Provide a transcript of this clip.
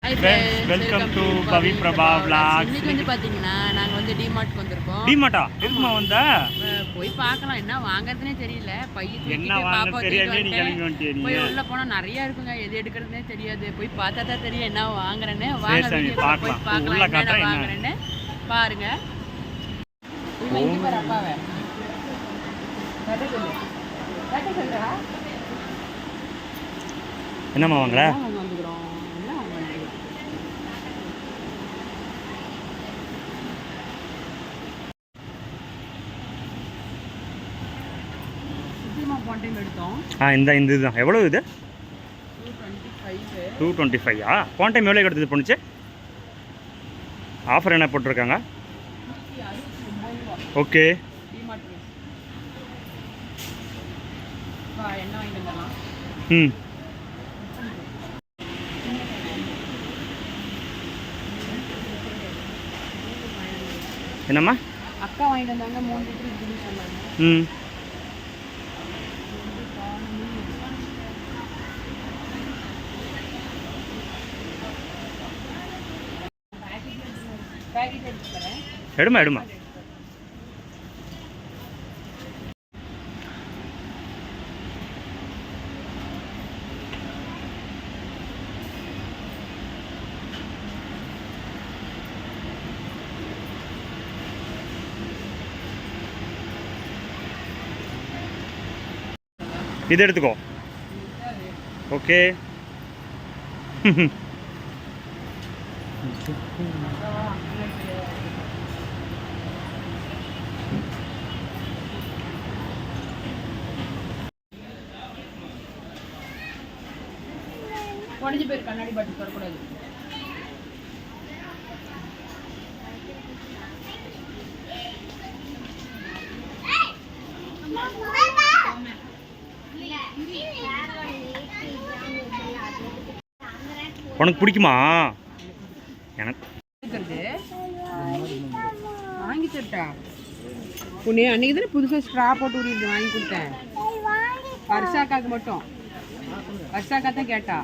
Welcome to Pavi Prabha vlogs. இன்னைக்கு வந்து பாத்தீங்கன்னா நாங்க வந்து டிமார்ட்க்கு வந்திருக்கோம். டிமார்ட்டா எதுக்குமா வந்த? போய் பார்க்கலாம் என்ன வாங்குறதுனே தெரியல. பைய என்ன வாங்க தெரியாதே நீ கிளம்பி வந்துட்டியே நீ. போய் உள்ள போனா நிறைய இருக்குங்க. எது எடுக்கிறதுனே தெரியாது. போய் பார்த்தா தான் தெரியும் என்ன வாங்குறேன்னு. வாங்க வீடியோ போய் பார்க்கலாம் என்ன வாங்குறேன்னு பாருங்க. இங்க பாரு அப்பாவே. கட்ட சொல்றா. என்னம்மா வாங்குற? இந்த இதுதான் எவ்வளோ இது? 225. போன டைம் எவ்வளோ எடுத்தது பொண்ணுச்சு? ஆஃபர் என்ன போட்டிருக்காங்க? ஓகே ம் என்னம்மா அக்கா வாங்கிட்டு வந்தாங்க 3 லிட்டர் இதுன்னு சொன்னாங்க. ம் எடுமா எடுமா இது எடுத்துக்கோ. ஓகே உடஞ்சி போய் கண்ணாடி பாட்டு வரக்கூடாது. உனக்கு பிடிக்குமா? எனக்கு வாங்கி தரட்டா உன்னை அன்னைக்கு தானே புதுசாக ஸ்ட்ரா போட்டு விட்டு வாங்கி கொடுத்தேன். வர்ஷாக்காக்கு மட்டும். வர்ஷாக்கா தான் கேட்டா.